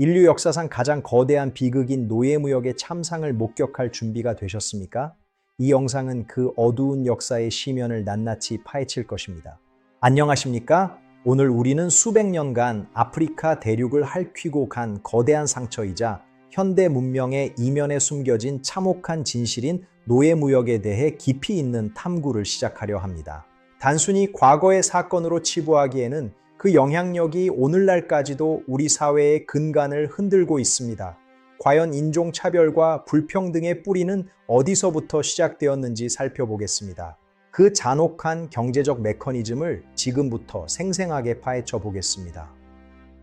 인류 역사상 가장 거대한 비극인 노예무역의 참상을 목격할 준비가 되셨습니까? 이 영상은 그 어두운 역사의 시면을 낱낱이 파헤칠 것입니다. 안녕하십니까? 오늘 우리는 수백 년간 아프리카 대륙을 핥히고 간 거대한 상처이자 현대 문명의 이면에 숨겨진 참혹한 진실인 노예무역에 대해 깊이 있는 탐구를 시작하려 합니다. 단순히 과거의 사건으로 치부하기에는 그 영향력이 오늘날까지도 우리 사회의 근간을 흔들고 있습니다. 과연 인종차별과 불평등의 뿌리는 어디서부터 시작되었는지 살펴보겠습니다. 그 잔혹한 경제적 메커니즘을 지금부터 생생하게 파헤쳐 보겠습니다.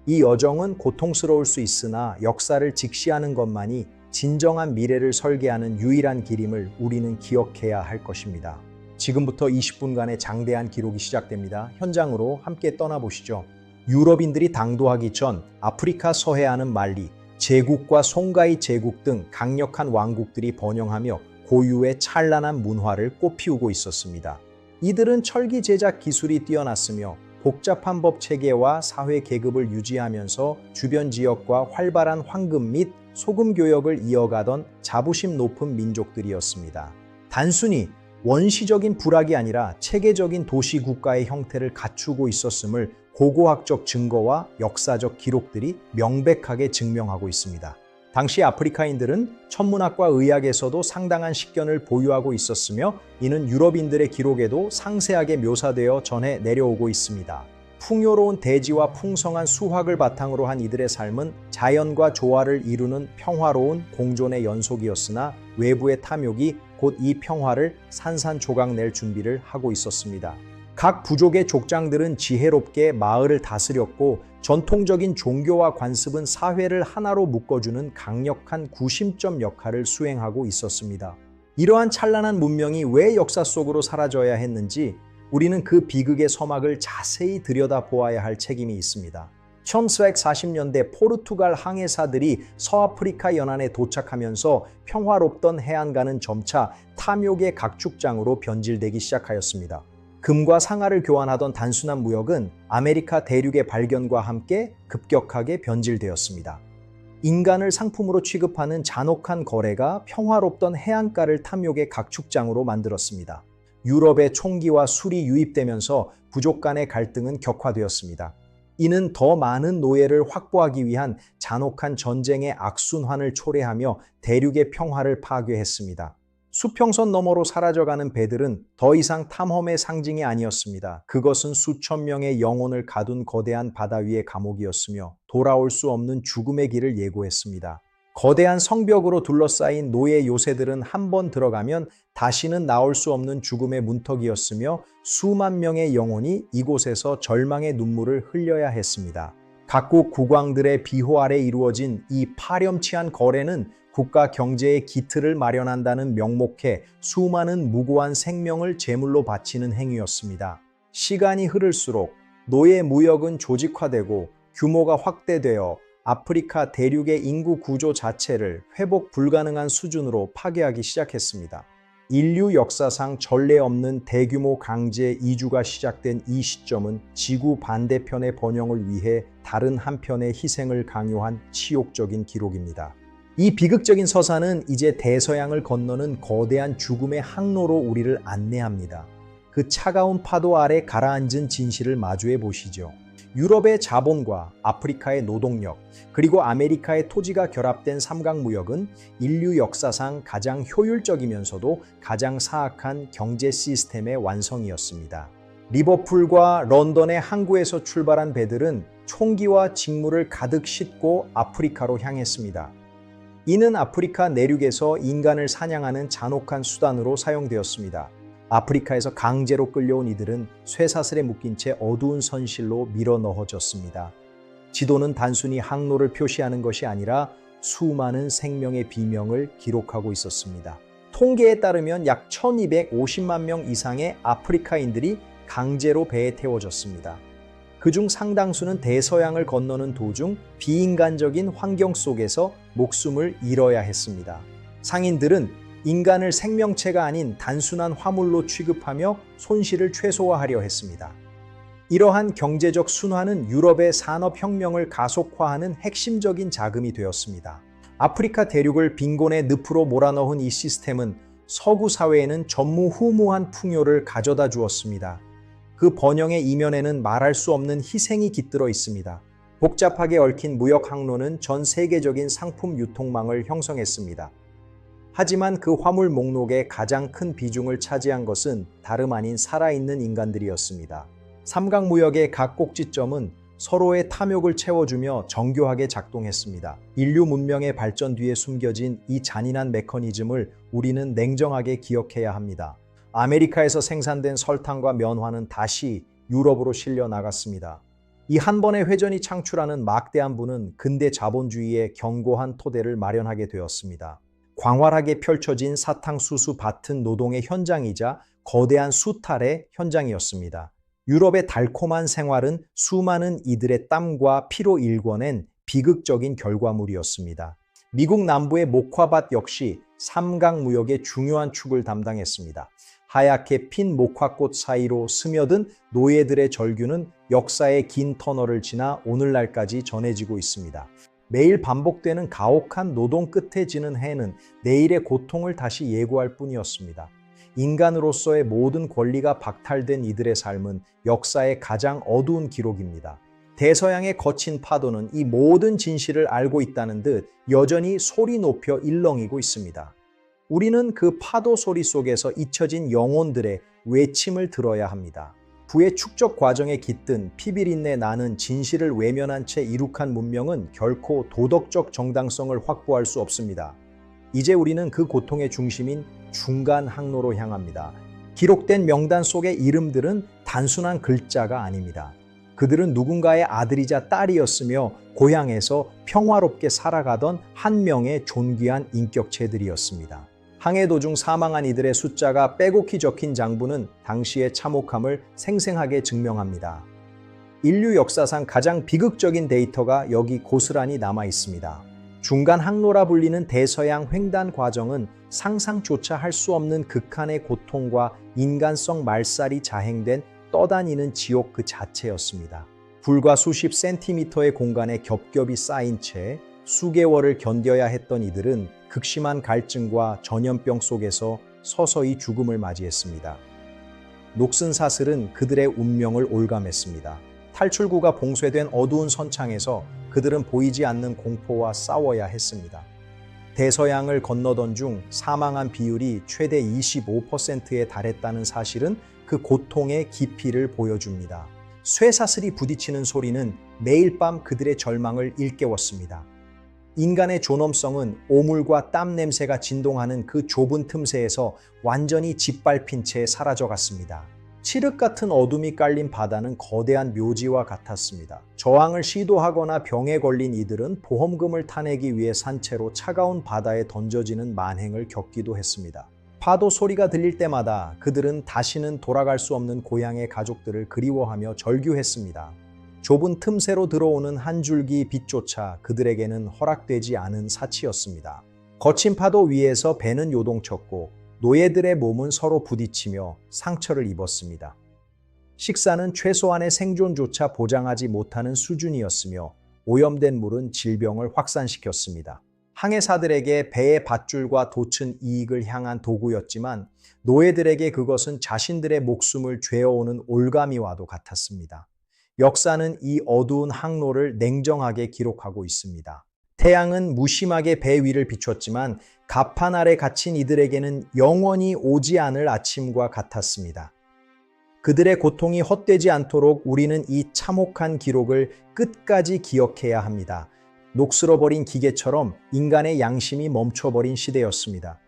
이 여정은 고통스러울 수 있으나 역사를 직시하는 것만이 진정한 미래를 설계하는 유일한 길임을 우리는 기억해야 할 것입니다. 지금부터 20분간의 장대한 기록이 시작됩니다. 현장으로 함께 떠나보시죠. 유럽인들이 당도하기 전 아프리카 서해안은 말리, 제국과 송가이 제국 등 강력한 왕국들이 번영하며 고유의 찬란한 문화를 꽃피우고 있었습니다. 이들은 철기 제작 기술이 뛰어났으며 복잡한 법 체계와 사회 계급을 유지하면서 주변 지역과 활발한 황금 및 소금 교역을 이어가던 자부심 높은 민족들이었습니다. 단순히 원시적인 부락이 아니라 체계적인 도시 국가의 형태를 갖추고 있었음을 고고학적 증거와 역사적 기록들이 명백하게 증명하고 있습니다. 당시 아프리카인들은 천문학과 의학에서도 상당한 식견을 보유하고 있었으며 이는 유럽인들의 기록에도 상세하게 묘사되어 전해 내려오고 있습니다. 풍요로운 대지와 풍성한 수확을 바탕으로 한 이들의 삶은 자연과 조화를 이루는 평화로운 공존의 연속이었으나 외부의 탐욕이 곧 이 평화를 산산조각낼 준비를 하고 있었습니다. 각 부족의 족장들은 지혜롭게 마을을 다스렸고 전통적인 종교와 관습은 사회를 하나로 묶어주는 강력한 구심점 역할을 수행하고 있었습니다. 이러한 찬란한 문명이 왜 역사 속으로 사라져야 했는지 우리는 그 비극의 서막을 자세히 들여다보아야 할 책임이 있습니다. 1440년대 포르투갈 항해사들이 서아프리카 연안에 도착하면서 평화롭던 해안가는 점차 탐욕의 각축장으로 변질되기 시작하였습니다. 금과 상아를 교환하던 단순한 무역은 아메리카 대륙의 발견과 함께 급격하게 변질되었습니다. 인간을 상품으로 취급하는 잔혹한 거래가 평화롭던 해안가를 탐욕의 각축장으로 만들었습니다. 유럽의 총기와 술이 유입되면서 부족 간의 갈등은 격화되었습니다. 이는 더 많은 노예를 확보하기 위한 잔혹한 전쟁의 악순환을 초래하며 대륙의 평화를 파괴했습니다. 수평선 너머로 사라져가는 배들은 더 이상 탐험의 상징이 아니었습니다. 그것은 수천 명의 영혼을 가둔 거대한 바다 위의 감옥이었으며 돌아올 수 없는 죽음의 길을 예고했습니다. 거대한 성벽으로 둘러싸인 노예 요새들은 한 번 들어가면 다시는 나올 수 없는 죽음의 문턱이었으며 수만 명의 영혼이 이곳에서 절망의 눈물을 흘려야 했습니다. 각국 국왕들의 비호 아래 이루어진 이 파렴치한 거래는 국가 경제의 기틀을 마련한다는 명목에 수많은 무고한 생명을 제물로 바치는 행위였습니다. 시간이 흐를수록 노예 무역은 조직화되고 규모가 확대되어 아프리카 대륙의 인구 구조 자체를 회복 불가능한 수준으로 파괴하기 시작했습니다. 인류 역사상 전례 없는 대규모 강제 이주가 시작된 이 시점은 지구 반대편의 번영을 위해 다른 한편의 희생을 강요한 치욕적인 기록입니다. 이 비극적인 서사는 이제 대서양을 건너는 거대한 죽음의 항로로 우리를 안내합니다. 그 차가운 파도 아래 가라앉은 진실을 마주해 보시죠. 유럽의 자본과 아프리카의 노동력, 그리고 아메리카의 토지가 결합된 삼각무역은 인류 역사상 가장 효율적이면서도 가장 사악한 경제 시스템의 완성이었습니다. 리버풀과 런던의 항구에서 출발한 배들은 총기와 직무를 가득 싣고 아프리카로 향했습니다. 이는 아프리카 내륙에서 인간을 사냥하는 잔혹한 수단으로 사용되었습니다. 아프리카에서 강제로 끌려온 이들은 쇠사슬에 묶인 채 어두운 선실로 밀어 넣어졌습니다. 지도는 단순히 항로를 표시하는 것이 아니라 수많은 생명의 비명을 기록하고 있었습니다. 통계에 따르면 약 1250만 명 이상의 아프리카인들이 강제로 배에 태워졌습니다. 그중 상당수는 대서양을 건너는 도중 비인간적인 환경 속에서 목숨을 잃어야 했습니다. 상인들은 인간을 생명체가 아닌 단순한 화물로 취급하며 손실을 최소화하려 했습니다. 이러한 경제적 순환은 유럽의 산업혁명을 가속화하는 핵심적인 자금이 되었습니다. 아프리카 대륙을 빈곤의 늪으로 몰아넣은 이 시스템은 서구 사회에는 전무후무한 풍요를 가져다 주었습니다. 그 번영의 이면에는 말할 수 없는 희생이 깃들어 있습니다. 복잡하게 얽힌 무역 항로는 전 세계적인 상품 유통망을 형성했습니다. 하지만 그 화물 목록의 가장 큰 비중을 차지한 것은 다름 아닌 살아있는 인간들이었습니다. 삼각무역의 각 꼭지점은 서로의 탐욕을 채워주며 정교하게 작동했습니다. 인류 문명의 발전 뒤에 숨겨진 이 잔인한 메커니즘을 우리는 냉정하게 기억해야 합니다. 아메리카에서 생산된 설탕과 면화는 다시 유럽으로 실려 나갔습니다. 이 한 번의 회전이 창출하는 막대한 부는 근대 자본주의의 견고한 토대를 마련하게 되었습니다. 광활하게 펼쳐진 사탕수수 밭은 노동의 현장이자 거대한 수탈의 현장이었습니다. 유럽의 달콤한 생활은 수많은 이들의 땀과 피로 일궈낸 비극적인 결과물이었습니다. 미국 남부의 목화밭 역시 삼각무역의 중요한 축을 담당했습니다. 하얗게 핀 목화꽃 사이로 스며든 노예들의 절규는 역사의 긴 터널을 지나 오늘날까지 전해지고 있습니다. 매일 반복되는 가혹한 노동 끝에 지는 해는 내일의 고통을 다시 예고할 뿐이었습니다. 인간으로서의 모든 권리가 박탈된 이들의 삶은 역사의 가장 어두운 기록입니다. 대서양의 거친 파도는 이 모든 진실을 알고 있다는 듯 여전히 소리 높여 일렁이고 있습니다. 우리는 그 파도 소리 속에서 잊혀진 영혼들의 외침을 들어야 합니다. 부의 축적 과정에 깃든 피비린내 나는 진실을 외면한 채 이룩한 문명은 결코 도덕적 정당성을 확보할 수 없습니다. 이제 우리는 그 고통의 중심인 중간 항로로 향합니다. 기록된 명단 속의 이름들은 단순한 글자가 아닙니다. 그들은 누군가의 아들이자 딸이었으며 고향에서 평화롭게 살아가던 한 명의 존귀한 인격체들이었습니다. 항해 도중 사망한 이들의 숫자가 빼곡히 적힌 장부는 당시의 참혹함을 생생하게 증명합니다. 인류 역사상 가장 비극적인 데이터가 여기 고스란히 남아 있습니다. 중간 항로라 불리는 대서양 횡단 과정은 상상조차 할 수 없는 극한의 고통과 인간성 말살이 자행된 떠다니는 지옥 그 자체였습니다. 불과 수십 센티미터의 공간에 겹겹이 쌓인 채 수개월을 견뎌야 했던 이들은 극심한 갈증과 전염병 속에서 서서히 죽음을 맞이했습니다. 녹슨 사슬은 그들의 운명을 올감했습니다. 탈출구가 봉쇄된 어두운 선창에서 그들은 보이지 않는 공포와 싸워야 했습니다. 대서양을 건너던 중 사망한 비율이 최대 25%에 달했다는 사실은 그 고통의 깊이를 보여줍니다. 쇠사슬이 부딪히는 소리는 매일 밤 그들의 절망을 일깨웠습니다. 인간의 존엄성은 오물과 땀 냄새가 진동하는 그 좁은 틈새에서 완전히 짓밟힌 채 사라져갔습니다. 칠흑 같은 어둠이 깔린 바다는 거대한 묘지와 같았습니다. 저항을 시도하거나 병에 걸린 이들은 보험금을 타내기 위해 산채로 차가운 바다에 던져지는 만행을 겪기도 했습니다. 파도 소리가 들릴 때마다 그들은 다시는 돌아갈 수 없는 고향의 가족들을 그리워하며 절규했습니다. 좁은 틈새로 들어오는 한 줄기 빛조차 그들에게는 허락되지 않은 사치였습니다. 거친 파도 위에서 배는 요동쳤고 노예들의 몸은 서로 부딪히며 상처를 입었습니다. 식사는 최소한의 생존조차 보장하지 못하는 수준이었으며 오염된 물은 질병을 확산시켰습니다. 항해사들에게 배의 밧줄과 돛은 이익을 향한 도구였지만 노예들에게 그것은 자신들의 목숨을 죄어오는 올가미와도 같았습니다. 역사는 이 어두운 항로를 냉정하게 기록하고 있습니다. 태양은 무심하게 배 위를 비췄지만 가판 아래 갇힌 이들에게는 영원히 오지 않을 아침과 같았습니다. 그들의 고통이 헛되지 않도록 우리는 이 참혹한 기록을 끝까지 기억해야 합니다. 녹슬어버린 기계처럼 인간의 양심이 멈춰버린 시대였습니다.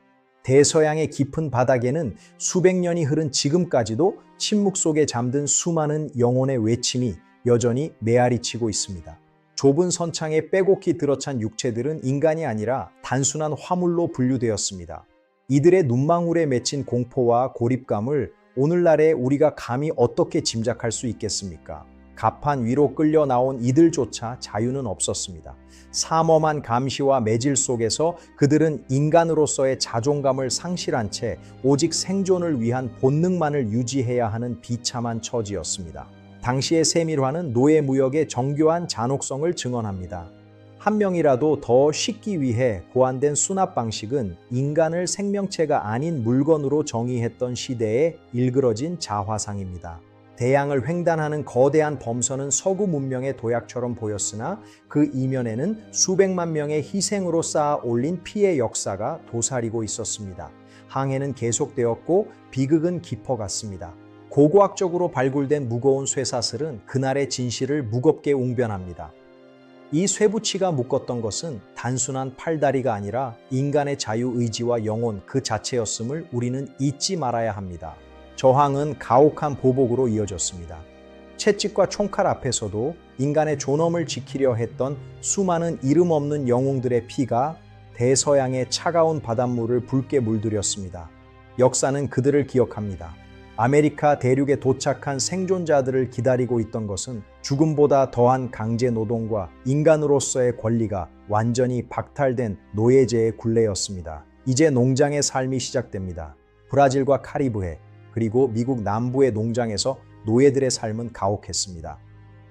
대서양의 깊은 바닥에는 수백 년이 흐른 지금까지도 침묵 속에 잠든 수많은 영혼의 외침이 여전히 메아리치고 있습니다. 좁은 선창에 빼곡히 들어찬 육체들은 인간이 아니라 단순한 화물로 분류되었습니다. 이들의 눈망울에 맺힌 공포와 고립감을 오늘날의 우리가 감히 어떻게 짐작할 수 있겠습니까? 가판 위로 끌려 나온 이들조차 자유는 없었습니다. 삼엄한 감시와 매질 속에서 그들은 인간으로서의 자존감을 상실한 채 오직 생존을 위한 본능만을 유지해야 하는 비참한 처지였습니다. 당시의 세밀화는 노예무역의 정교한 잔혹성을 증언합니다. 한 명이라도 더 쉽기 위해 고안된 수납 방식은 인간을 생명체가 아닌 물건으로 정의했던 시대에 일그러진 자화상입니다. 대양을 횡단하는 거대한 범선은 서구 문명의 도약처럼 보였으나 그 이면에는 수백만 명의 희생으로 쌓아 올린 피해 역사가 도사리고 있었습니다. 항해는 계속되었고 비극은 깊어갔습니다. 고고학적으로 발굴된 무거운 쇠사슬은 그날의 진실을 무겁게 웅변합니다. 이 쇠붙이가 묶었던 것은 단순한 팔다리가 아니라 인간의 자유의지와 영혼 그 자체였음을 우리는 잊지 말아야 합니다. 저항은 가혹한 보복으로 이어졌습니다. 채찍과 총칼 앞에서도 인간의 존엄을 지키려 했던 수많은 이름 없는 영웅들의 피가 대서양의 차가운 바닷물을 붉게 물들였습니다. 역사는 그들을 기억합니다. 아메리카 대륙에 도착한 생존자들을 기다리고 있던 것은 죽음보다 더한 강제 노동과 인간으로서의 권리가 완전히 박탈된 노예제의 굴레였습니다. 이제 농장의 삶이 시작됩니다. 브라질과 카리브해, 그리고 미국 남부의 농장에서 노예들의 삶은 가혹했습니다.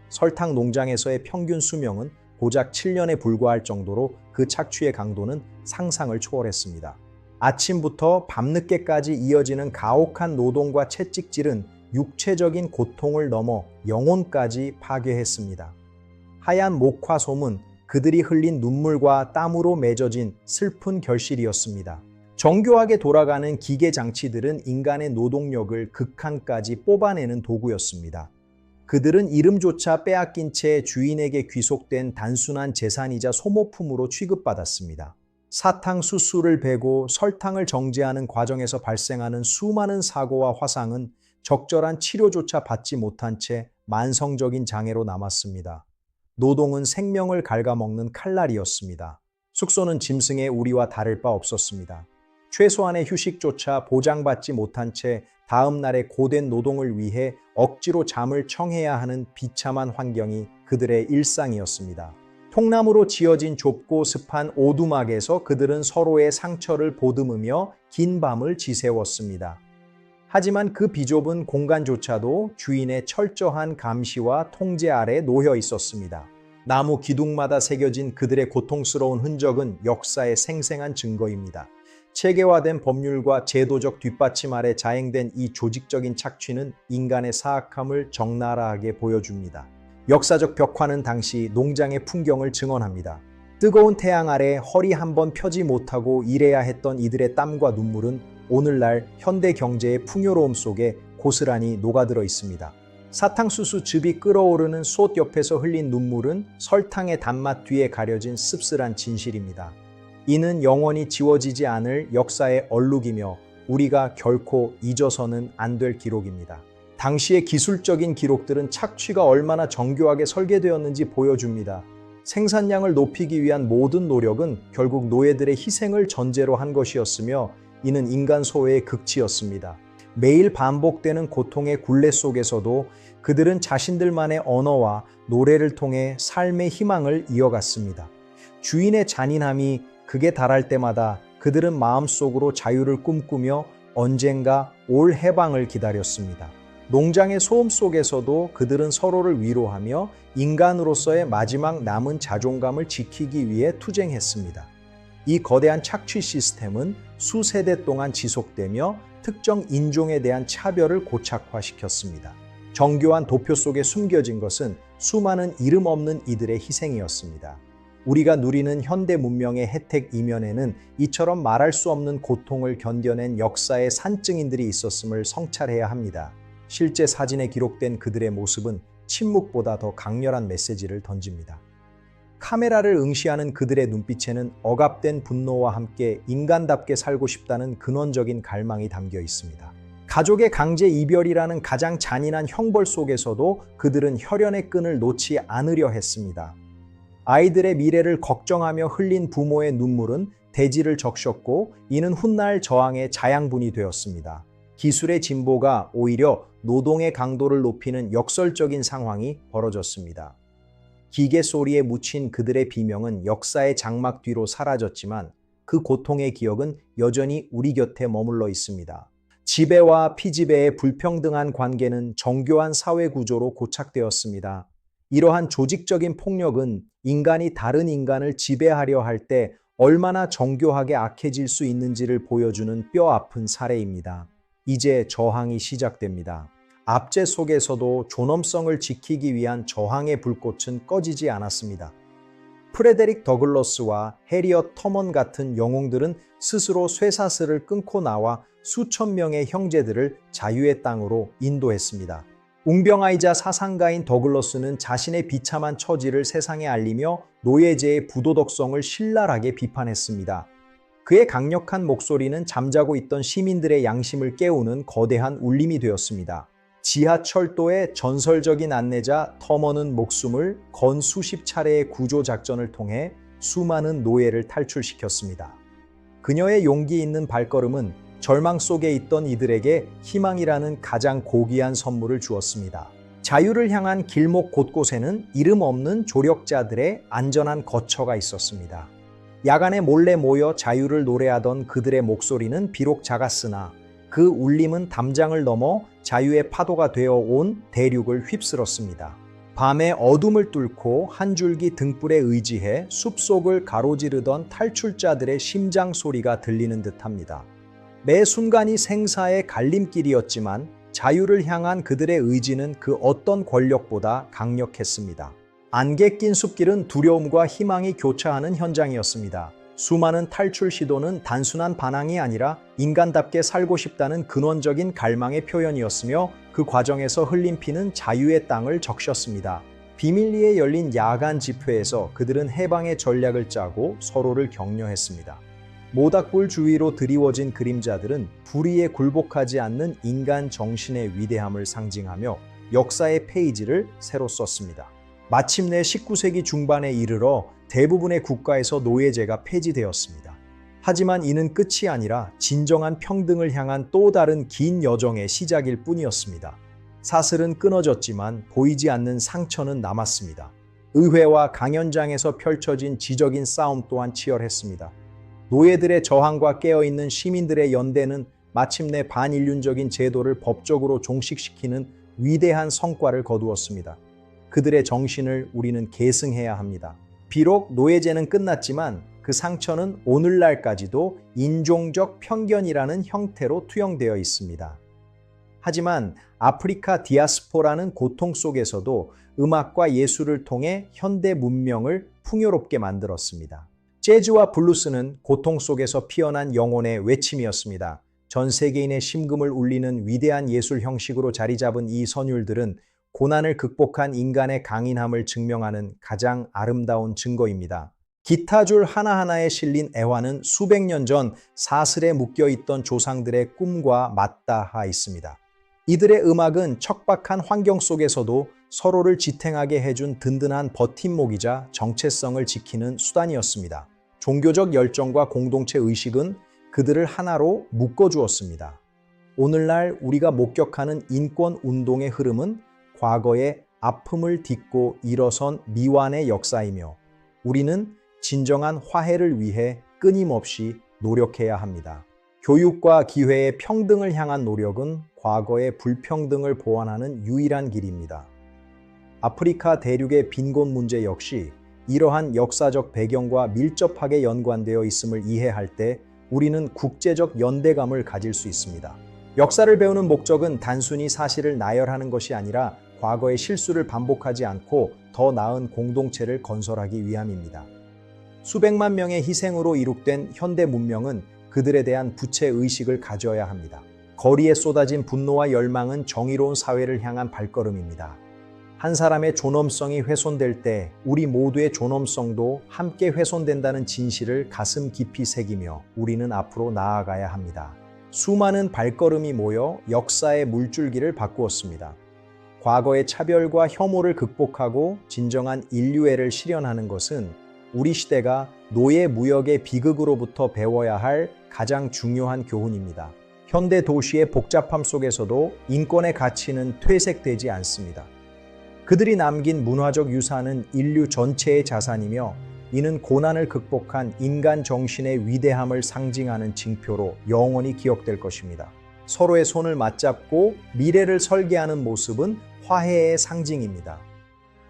설탕 농장에서의 평균 수명은 고작 7년에 불과할 정도로 그 착취의 강도는 상상을 초월했습니다. 아침부터 밤늦게까지 이어지는 가혹한 노동과 채찍질은 육체적인 고통을 넘어 영혼까지 파괴했습니다. 하얀 목화솜은 그들이 흘린 눈물과 땀으로 맺어진 슬픈 결실이었습니다. 정교하게 돌아가는 기계 장치들은 인간의 노동력을 극한까지 뽑아내는 도구였습니다. 그들은 이름조차 빼앗긴 채 주인에게 귀속된 단순한 재산이자 소모품으로 취급받았습니다. 사탕수수를 베고 설탕을 정제하는 과정에서 발생하는 수많은 사고와 화상은 적절한 치료조차 받지 못한 채 만성적인 장애로 남았습니다. 노동은 생명을 갉아먹는 칼날이었습니다. 숙소는 짐승의 우리와 다를 바 없었습니다. 최소한의 휴식조차 보장받지 못한 채 다음 날의 고된 노동을 위해 억지로 잠을 청해야 하는 비참한 환경이 그들의 일상이었습니다. 통나무로 지어진 좁고 습한 오두막에서 그들은 서로의 상처를 보듬으며 긴 밤을 지새웠습니다. 하지만 그 비좁은 공간조차도 주인의 철저한 감시와 통제 아래 놓여 있었습니다. 나무 기둥마다 새겨진 그들의 고통스러운 흔적은 역사의 생생한 증거입니다. 체계화된 법률과 제도적 뒷받침 아래 자행된 이 조직적인 착취는 인간의 사악함을 적나라하게 보여줍니다. 역사적 벽화는 당시 농장의 풍경을 증언합니다. 뜨거운 태양 아래 허리 한번 펴지 못하고 일해야 했던 이들의 땀과 눈물은 오늘날 현대 경제의 풍요로움 속에 고스란히 녹아들어 있습니다. 사탕수수 즙이 끓어오르는 솥 옆에서 흘린 눈물은 설탕의 단맛 뒤에 가려진 씁쓸한 진실입니다. 이는 영원히 지워지지 않을 역사의 얼룩이며 우리가 결코 잊어서는 안 될 기록입니다. 당시의 기술적인 기록들은 착취가 얼마나 정교하게 설계되었는지 보여줍니다. 생산량을 높이기 위한 모든 노력은 결국 노예들의 희생을 전제로 한 것이었으며 이는 인간 소외의 극치였습니다. 매일 반복되는 고통의 굴레 속에서도 그들은 자신들만의 언어와 노래를 통해 삶의 희망을 이어갔습니다. 주인의 잔인함이 극에 달할 때마다 그들은 마음속으로 자유를 꿈꾸며 언젠가 올 해방을 기다렸습니다. 농장의 소음 속에서도 그들은 서로를 위로하며 인간으로서의 마지막 남은 자존감을 지키기 위해 투쟁했습니다. 이 거대한 착취 시스템은 수세대 동안 지속되며 특정 인종에 대한 차별을 고착화시켰습니다. 정교한 도표 속에 숨겨진 것은 수많은 이름 없는 이들의 희생이었습니다. 우리가 누리는 현대 문명의 혜택 이면에는 이처럼 말할 수 없는 고통을 견뎌낸 역사의 산증인들이 있었음을 성찰해야 합니다. 실제 사진에 기록된 그들의 모습은 침묵보다 더 강렬한 메시지를 던집니다. 카메라를 응시하는 그들의 눈빛에는 억압된 분노와 함께 인간답게 살고 싶다는 근원적인 갈망이 담겨 있습니다. 가족의 강제 이별이라는 가장 잔인한 형벌 속에서도 그들은 혈연의 끈을 놓지 않으려 했습니다. 아이들의 미래를 걱정하며 흘린 부모의 눈물은 대지를 적셨고 이는 훗날 저항의 자양분이 되었습니다. 기술의 진보가 오히려 노동의 강도를 높이는 역설적인 상황이 벌어졌습니다. 기계 소리에 묻힌 그들의 비명은 역사의 장막 뒤로 사라졌지만 그 고통의 기억은 여전히 우리 곁에 머물러 있습니다. 지배와 피지배의 불평등한 관계는 정교한 사회 구조로 고착되었습니다. 이러한 조직적인 폭력은 인간이 다른 인간을 지배하려 할 때 얼마나 정교하게 악해질 수 있는지를 보여주는 뼈아픈 사례입니다. 이제 저항이 시작됩니다. 압제 속에서도 존엄성을 지키기 위한 저항의 불꽃은 꺼지지 않았습니다. 프레데릭 더글러스와 해리엇 터먼 같은 영웅들은 스스로 쇠사슬을 끊고 나와 수천 명의 형제들을 자유의 땅으로 인도했습니다. 웅병아이자 사상가인 더글러스는 자신의 비참한 처지를 세상에 알리며 노예제의 부도덕성을 신랄하게 비판했습니다. 그의 강력한 목소리는 잠자고 있던 시민들의 양심을 깨우는 거대한 울림이 되었습니다. 지하철도의 전설적인 안내자 터먼은 목숨을 건 수십 차례의 구조 작전을 통해 수많은 노예를 탈출시켰습니다. 그녀의 용기 있는 발걸음은 절망 속에 있던 이들에게 희망이라는 가장 고귀한 선물을 주었습니다. 자유를 향한 길목 곳곳에는 이름 없는 조력자들의 안전한 거처가 있었습니다. 야간에 몰래 모여 자유를 노래하던 그들의 목소리는 비록 작았으나 그 울림은 담장을 넘어 자유의 파도가 되어 온 대륙을 휩쓸었습니다. 밤의 어둠을 뚫고 한 줄기 등불에 의지해 숲속을 가로지르던 탈출자들의 심장 소리가 들리는 듯합니다. 매 순간이 생사의 갈림길이었지만 자유를 향한 그들의 의지는 그 어떤 권력보다 강력했습니다. 안개 낀 숲길은 두려움과 희망이 교차하는 현장이었습니다. 수많은 탈출 시도는 단순한 반항이 아니라 인간답게 살고 싶다는 근원적인 갈망의 표현이었으며 그 과정에서 흘린 피는 자유의 땅을 적셨습니다. 비밀리에 열린 야간 집회에서 그들은 해방의 전략을 짜고 서로를 격려했습니다. 모닥불 주위로 드리워진 그림자들은 불의에 굴복하지 않는 인간 정신의 위대함을 상징하며 역사의 페이지를 새로 썼습니다. 마침내 19세기 중반에 이르러 대부분의 국가에서 노예제가 폐지되었습니다. 하지만 이는 끝이 아니라 진정한 평등을 향한 또 다른 긴 여정의 시작일 뿐이었습니다. 사슬은 끊어졌지만 보이지 않는 상처는 남았습니다. 의회와 강연장에서 펼쳐진 지적인 싸움 또한 치열했습니다. 노예들의 저항과 깨어있는 시민들의 연대는 마침내 반인륜적인 제도를 법적으로 종식시키는 위대한 성과를 거두었습니다. 그들의 정신을 우리는 계승해야 합니다. 비록 노예제는 끝났지만 그 상처는 오늘날까지도 인종적 편견이라는 형태로 투영되어 있습니다. 하지만 아프리카 디아스포라는 고통 속에서도 음악과 예술을 통해 현대 문명을 풍요롭게 만들었습니다. 재즈와 블루스는 고통 속에서 피어난 영혼의 외침이었습니다. 전 세계인의 심금을 울리는 위대한 예술 형식으로 자리 잡은 이 선율들은 고난을 극복한 인간의 강인함을 증명하는 가장 아름다운 증거입니다. 기타줄 하나하나에 실린 애환은 수백 년 전 사슬에 묶여있던 조상들의 꿈과 맞닿아 있습니다. 이들의 음악은 척박한 환경 속에서도 서로를 지탱하게 해준 든든한 버팀목이자 정체성을 지키는 수단이었습니다. 종교적 열정과 공동체 의식은 그들을 하나로 묶어주었습니다. 오늘날 우리가 목격하는 인권 운동의 흐름은 과거의 아픔을 딛고 일어선 미완의 역사이며 우리는 진정한 화해를 위해 끊임없이 노력해야 합니다. 교육과 기회의 평등을 향한 노력은 과거의 불평등을 보완하는 유일한 길입니다. 아프리카 대륙의 빈곤 문제 역시 이러한 역사적 배경과 밀접하게 연관되어 있음을 이해할 때 우리는 국제적 연대감을 가질 수 있습니다. 역사를 배우는 목적은 단순히 사실을 나열하는 것이 아니라 과거의 실수를 반복하지 않고 더 나은 공동체를 건설하기 위함입니다. 수백만 명의 희생으로 이룩된 현대 문명은 그들에 대한 부채의식을 가져야 합니다. 거리에 쏟아진 분노와 열망은 정의로운 사회를 향한 발걸음입니다. 한 사람의 존엄성이 훼손될 때 우리 모두의 존엄성도 함께 훼손된다는 진실을 가슴 깊이 새기며 우리는 앞으로 나아가야 합니다. 수많은 발걸음이 모여 역사의 물줄기를 바꾸었습니다. 과거의 차별과 혐오를 극복하고 진정한 인류애를 실현하는 것은 우리 시대가 노예 무역의 비극으로부터 배워야 할 가장 중요한 교훈입니다. 현대 도시의 복잡함 속에서도 인권의 가치는 퇴색되지 않습니다. 그들이 남긴 문화적 유산은 인류 전체의 자산이며 이는 고난을 극복한 인간 정신의 위대함을 상징하는 징표로 영원히 기억될 것입니다. 서로의 손을 맞잡고 미래를 설계하는 모습은 화해의 상징입니다.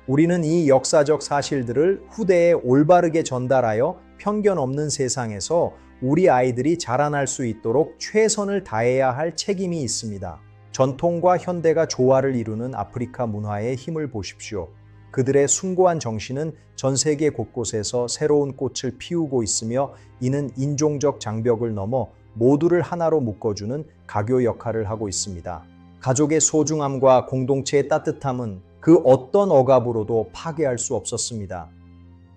우리는 이 역사적 사실들을 후대에 올바르게 전달하여 편견 없는 세상에서 우리 아이들이 자라날 수 있도록 최선을 다해야 할 책임이 있습니다. 전통과 현대가 조화를 이루는 아프리카 문화의 힘을 보십시오. 그들의 숭고한 정신은 전 세계 곳곳에서 새로운 꽃을 피우고 있으며 이는 인종적 장벽을 넘어 모두를 하나로 묶어주는 가교 역할을 하고 있습니다. 가족의 소중함과 공동체의 따뜻함은 그 어떤 억압으로도 파괴할 수 없었습니다.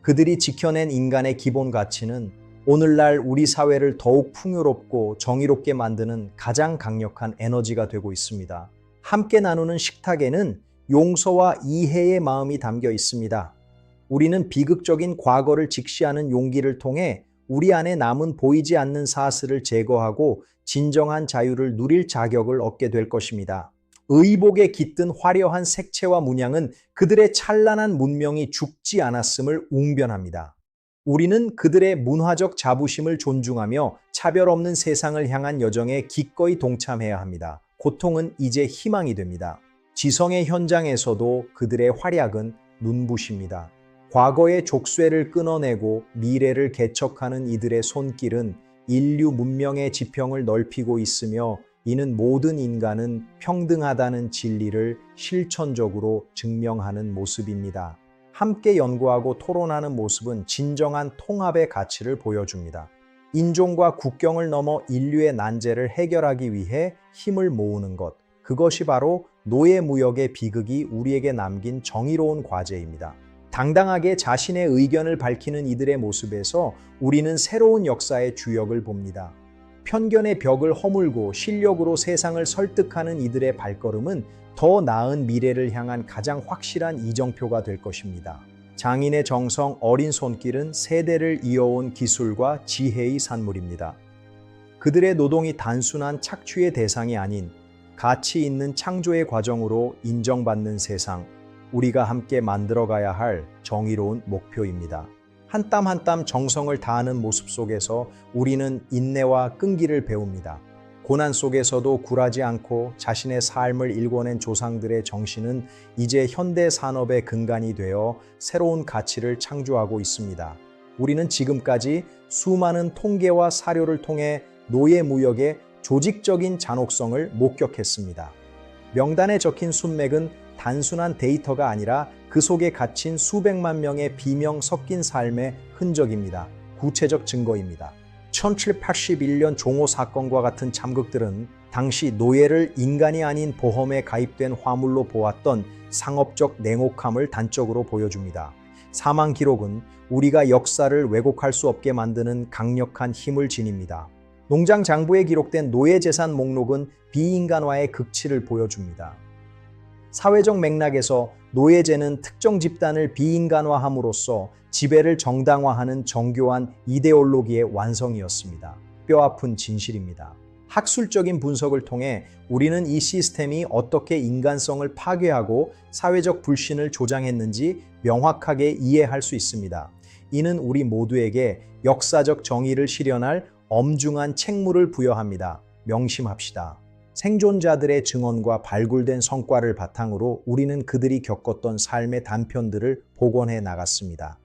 그들이 지켜낸 인간의 기본 가치는 오늘날 우리 사회를 더욱 풍요롭고 정의롭게 만드는 가장 강력한 에너지가 되고 있습니다. 함께 나누는 식탁에는 용서와 이해의 마음이 담겨 있습니다. 우리는 비극적인 과거를 직시하는 용기를 통해 우리 안에 남은 보이지 않는 사슬을 제거하고 진정한 자유를 누릴 자격을 얻게 될 것입니다. 의복에 깃든 화려한 색채와 문양은 그들의 찬란한 문명이 죽지 않았음을 웅변합니다. 우리는 그들의 문화적 자부심을 존중하며 차별 없는 세상을 향한 여정에 기꺼이 동참해야 합니다. 고통은 이제 희망이 됩니다. 지성의 현장에서도 그들의 활약은 눈부십니다. 과거의 족쇄를 끊어내고 미래를 개척하는 이들의 손길은 인류 문명의 지평을 넓히고 있으며 이는 모든 인간은 평등하다는 진리를 실천적으로 증명하는 모습입니다. 함께 연구하고 토론하는 모습은 진정한 통합의 가치를 보여줍니다. 인종과 국경을 넘어 인류의 난제를 해결하기 위해 힘을 모으는 것, 그것이 바로 노예무역의 비극이 우리에게 남긴 정의로운 과제입니다. 당당하게 자신의 의견을 밝히는 이들의 모습에서 우리는 새로운 역사의 주역을 봅니다. 편견의 벽을 허물고 실력으로 세상을 설득하는 이들의 발걸음은 더 나은 미래를 향한 가장 확실한 이정표가 될 것입니다. 장인의 정성, 어린 손길은 세대를 이어온 기술과 지혜의 산물입니다. 그들의 노동이 단순한 착취의 대상이 아닌 가치 있는 창조의 과정으로 인정받는 세상, 우리가 함께 만들어가야 할 정의로운 목표입니다. 한 땀 한 땀 정성을 다하는 모습 속에서 우리는 인내와 끈기를 배웁니다. 고난 속에서도 굴하지 않고 자신의 삶을 일궈낸 조상들의 정신은 이제 현대 산업의 근간이 되어 새로운 가치를 창조하고 있습니다. 우리는 지금까지 수많은 통계와 사료를 통해 노예 무역의 조직적인 잔혹성을 목격했습니다. 명단에 적힌 순맥은 단순한 데이터가 아니라 그 속에 갇힌 수백만 명의 비명 섞인 삶의 흔적입니다. 구체적 증거입니다. 1781년 종호 사건과 같은 참극들은 당시 노예를 인간이 아닌 보험에 가입된 화물로 보았던 상업적 냉혹함을 단적으로 보여줍니다. 사망 기록은 우리가 역사를 왜곡할 수 없게 만드는 강력한 힘을 지닙니다. 농장 장부에 기록된 노예 재산 목록은 비인간화의 극치를 보여줍니다. 사회적 맥락에서 노예제는 특정 집단을 비인간화함으로써 지배를 정당화하는 정교한 이데올로기의 완성이었습니다. 뼈아픈 진실입니다. 학술적인 분석을 통해 우리는 이 시스템이 어떻게 인간성을 파괴하고 사회적 불신을 조장했는지 명확하게 이해할 수 있습니다. 이는 우리 모두에게 역사적 정의를 실현할 엄중한 책무를 부여합니다. 명심합시다. 생존자들의 증언과 발굴된 성과를 바탕으로 우리는 그들이 겪었던 삶의 단편들을 복원해 나갔습니다.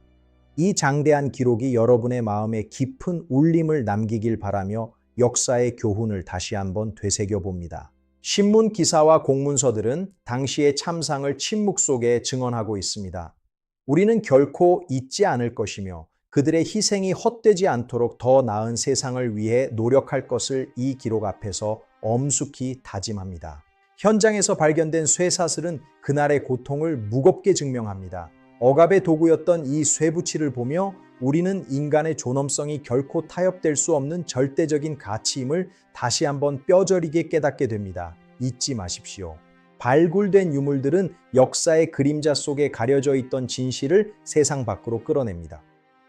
이 장대한 기록이 여러분의 마음에 깊은 울림을 남기길 바라며 역사의 교훈을 다시 한번 되새겨 봅니다. 신문 기사와 공문서들은 당시의 참상을 침묵 속에 증언하고 있습니다. 우리는 결코 잊지 않을 것이며 그들의 희생이 헛되지 않도록 더 나은 세상을 위해 노력할 것을 이 기록 앞에서 엄숙히 다짐합니다. 현장에서 발견된 쇠사슬은 그날의 고통을 무겁게 증명합니다. 억압의 도구였던 이 쇠붙이를 보며 우리는 인간의 존엄성이 결코 타협될 수 없는 절대적인 가치임을 다시 한번 뼈저리게 깨닫게 됩니다. 잊지 마십시오. 발굴된 유물들은 역사의 그림자 속에 가려져 있던 진실을 세상 밖으로 끌어냅니다.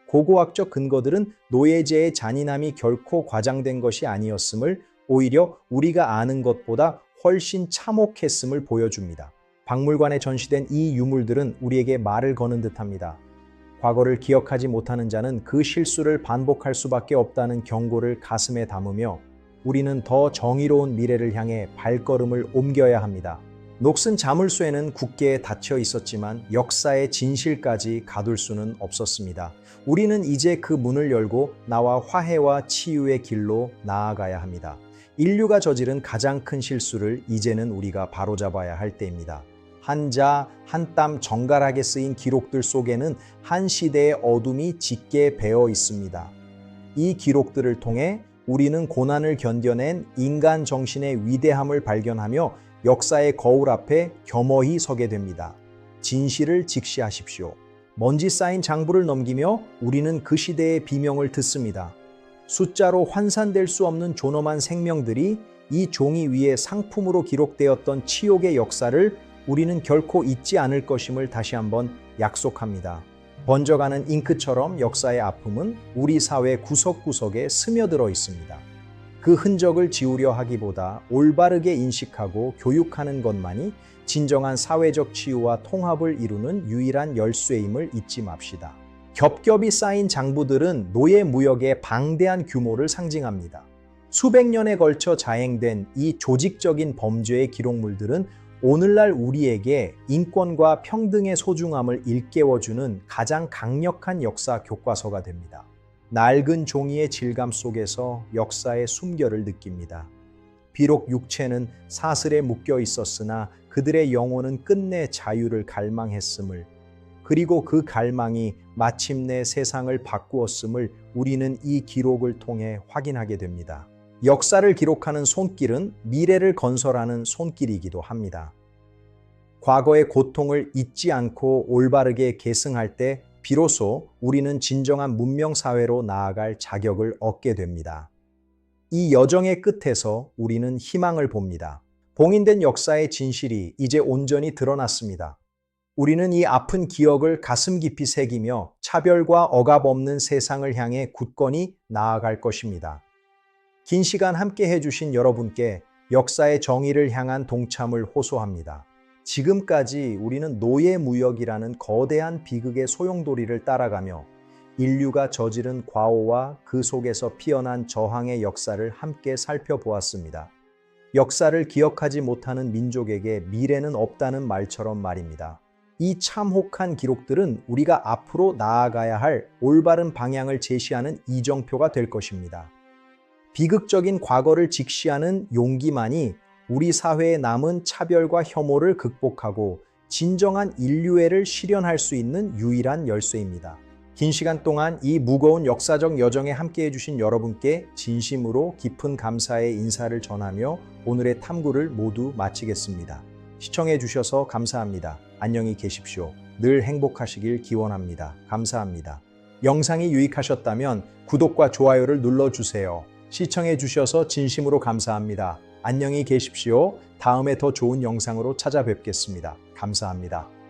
고고학적 근거들은 노예제의 잔인함이 결코 과장된 것이 아니었음을, 오히려 우리가 아는 것보다 훨씬 참혹했음을 보여줍니다. 박물관에 전시된 이 유물들은 우리에게 말을 거는 듯합니다. 과거를 기억하지 못하는 자는 그 실수를 반복할 수밖에 없다는 경고를 가슴에 담으며 우리는 더 정의로운 미래를 향해 발걸음을 옮겨야 합니다. 녹슨 자물쇠는 굳게 닫혀 있었지만 역사의 진실까지 가둘 수는 없었습니다. 우리는 이제 그 문을 열고 나와 화해와 치유의 길로 나아가야 합니다. 인류가 저지른 가장 큰 실수를 이제는 우리가 바로잡아야 할 때입니다. 한 자, 한 땀 정갈하게 쓰인 기록들 속에는 한 시대의 어둠이 짙게 배어 있습니다. 이 기록들을 통해 우리는 고난을 견뎌낸 인간 정신의 위대함을 발견하며 역사의 거울 앞에 겸허히 서게 됩니다. 진실을 직시하십시오. 먼지 쌓인 장부를 넘기며 우리는 그 시대의 비명을 듣습니다. 숫자로 환산될 수 없는 존엄한 생명들이 이 종이 위에 상품으로 기록되었던 치욕의 역사를 우리는 결코 잊지 않을 것임을 다시 한번 약속합니다. 번져가는 잉크처럼 역사의 아픔은 우리 사회 구석구석에 스며들어 있습니다. 그 흔적을 지우려 하기보다 올바르게 인식하고 교육하는 것만이 진정한 사회적 치유와 통합을 이루는 유일한 열쇠임을 잊지 맙시다. 겹겹이 쌓인 장부들은 노예 무역의 방대한 규모를 상징합니다. 수백 년에 걸쳐 자행된 이 조직적인 범죄의 기록물들은 오늘날 우리에게 인권과 평등의 소중함을 일깨워주는 가장 강력한 역사 교과서가 됩니다. 낡은 종이의 질감 속에서 역사의 숨결을 느낍니다. 비록 육체는 사슬에 묶여 있었으나 그들의 영혼은 끝내 자유를 갈망했음을, 그리고 그 갈망이 마침내 세상을 바꾸었음을 우리는 이 기록을 통해 확인하게 됩니다. 역사를 기록하는 손길은 미래를 건설하는 손길이기도 합니다. 과거의 고통을 잊지 않고 올바르게 계승할 때 비로소 우리는 진정한 문명사회로 나아갈 자격을 얻게 됩니다. 이 여정의 끝에서 우리는 희망을 봅니다. 봉인된 역사의 진실이 이제 온전히 드러났습니다. 우리는 이 아픈 기억을 가슴 깊이 새기며 차별과 억압 없는 세상을 향해 굳건히 나아갈 것입니다. 긴 시간 함께 해주신 여러분께 역사의 정의를 향한 동참을 호소합니다. 지금까지 우리는 노예무역이라는 거대한 비극의 소용돌이를 따라가며 인류가 저지른 과오와 그 속에서 피어난 저항의 역사를 함께 살펴보았습니다. 역사를 기억하지 못하는 민족에게 미래는 없다는 말처럼 말입니다. 이 참혹한 기록들은 우리가 앞으로 나아가야 할 올바른 방향을 제시하는 이정표가 될 것입니다. 비극적인 과거를 직시하는 용기만이 우리 사회에 남은 차별과 혐오를 극복하고 진정한 인류애를 실현할 수 있는 유일한 열쇠입니다. 긴 시간 동안 이 무거운 역사적 여정에 함께해 주신 여러분께 진심으로 깊은 감사의 인사를 전하며 오늘의 탐구를 모두 마치겠습니다. 시청해 주셔서 감사합니다. 안녕히 계십시오. 늘 행복하시길 기원합니다. 감사합니다. 영상이 유익하셨다면 구독과 좋아요를 눌러주세요. 시청해 주셔서 진심으로 감사합니다. 안녕히 계십시오. 다음에 더 좋은 영상으로 찾아뵙겠습니다. 감사합니다.